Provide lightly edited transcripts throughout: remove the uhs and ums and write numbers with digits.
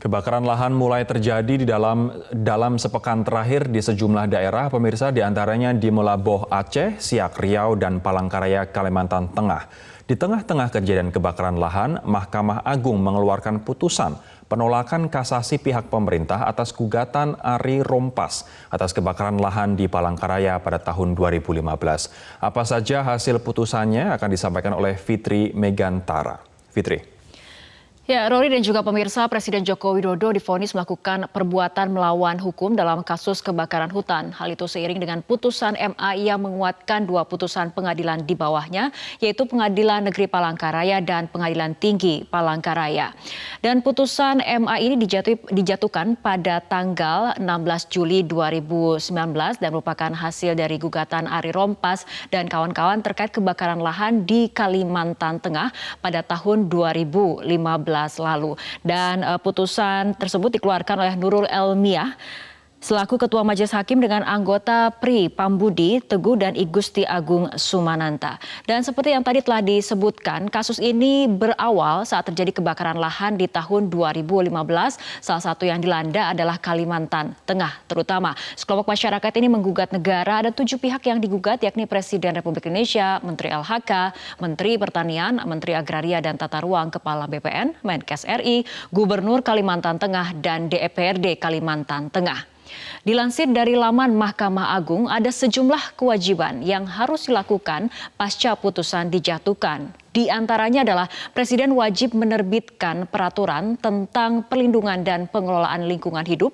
Kebakaran lahan mulai terjadi dalam sepekan terakhir di sejumlah daerah, pemirsa, diantaranya di Melaboh, Aceh, Siak, Riau, dan Palangkaraya, Kalimantan Tengah. Di tengah-tengah kejadian kebakaran lahan, Mahkamah Agung mengeluarkan putusan penolakan kasasi pihak pemerintah atas gugatan Ari Rompas atas kebakaran lahan di Palangkaraya pada tahun 2015. Apa saja hasil putusannya akan disampaikan oleh Fitri Megantara. Fitri. Ya, Rory dan juga pemirsa, Presiden Joko Widodo divonis melakukan perbuatan melawan hukum dalam kasus kebakaran hutan. Hal itu seiring dengan putusan MA yang menguatkan dua putusan pengadilan di bawahnya, yaitu Pengadilan Negeri Palangkaraya dan Pengadilan Tinggi Palangkaraya. Dan putusan MA ini dijatuhkan pada tanggal 16 Juli 2019 dan merupakan hasil dari gugatan Ari Rompas dan kawan-kawan terkait kebakaran lahan di Kalimantan Tengah pada tahun 2015. lalu. Dan putusan tersebut dikeluarkan oleh Nurul Elmiah selaku Ketua Majelis Hakim dengan anggota Pri Pambudi Teguh dan I Gusti Agung Sumananta. Dan seperti yang tadi telah disebutkan, kasus ini berawal saat terjadi kebakaran lahan di tahun 2015. Salah satu yang dilanda adalah Kalimantan Tengah terutama. Sekelompok masyarakat ini menggugat negara. Ada 7 pihak yang digugat, yakni Presiden Republik Indonesia, Menteri LHK, Menteri Pertanian, Menteri Agraria dan Tata Ruang, Kepala BPN, Menkes RI, Gubernur Kalimantan Tengah, dan DPRD Kalimantan Tengah. Dilansir dari laman Mahkamah Agung, ada sejumlah kewajiban yang harus dilakukan pasca putusan dijatuhkan. Di antaranya adalah Presiden wajib menerbitkan peraturan tentang perlindungan dan pengelolaan lingkungan hidup.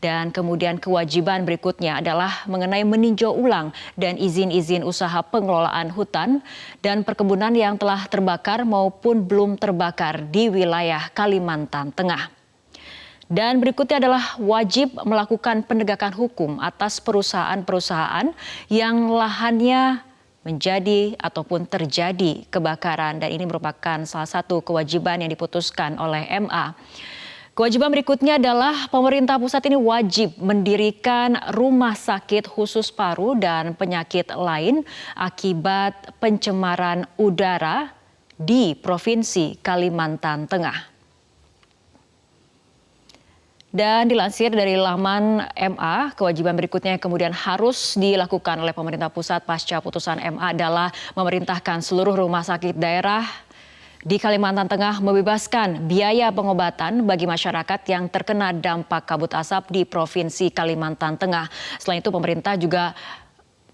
Dan kemudian kewajiban berikutnya adalah mengenai meninjau ulang dan izin-izin usaha pengelolaan hutan dan perkebunan yang telah terbakar maupun belum terbakar di wilayah Kalimantan Tengah. Dan berikutnya adalah wajib melakukan penegakan hukum atas perusahaan-perusahaan yang lahannya menjadi ataupun terjadi kebakaran. Dan ini merupakan salah satu kewajiban yang diputuskan oleh MA. Kewajiban berikutnya adalah pemerintah pusat ini wajib mendirikan rumah sakit khusus paru dan penyakit lain akibat pencemaran udara di Provinsi Kalimantan Tengah. Dan dilansir dari laman MA, kewajiban berikutnya yang kemudian harus dilakukan oleh pemerintah pusat pasca putusan MA adalah memerintahkan seluruh rumah sakit daerah di Kalimantan Tengah membebaskan biaya pengobatan bagi masyarakat yang terkena dampak kabut asap di Provinsi Kalimantan Tengah. Selain itu, pemerintah juga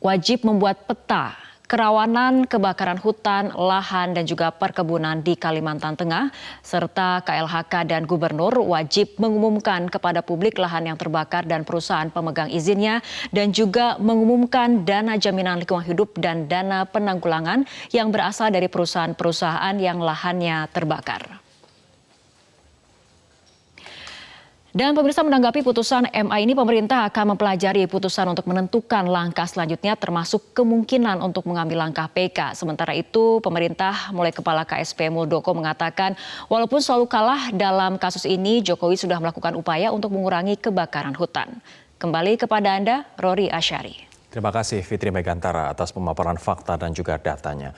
wajib membuat peta kerawanan kebakaran hutan, lahan, dan juga perkebunan di Kalimantan Tengah, serta KLHK dan Gubernur wajib mengumumkan kepada publik lahan yang terbakar dan perusahaan pemegang izinnya, dan juga mengumumkan dana jaminan lingkungan hidup dan dana penanggulangan yang berasal dari perusahaan-perusahaan yang lahannya terbakar. Dan pemirsa, menanggapi putusan MA ini, pemerintah akan mempelajari putusan untuk menentukan langkah selanjutnya termasuk kemungkinan untuk mengambil langkah PK. Sementara itu, pemerintah mulai Kepala KSP Muldoko mengatakan walaupun selalu kalah dalam kasus ini, Jokowi sudah melakukan upaya untuk mengurangi kebakaran hutan. Kembali kepada Anda, Rory Asyari. Terima kasih Fitri Megantara atas pemaparan fakta dan juga datanya.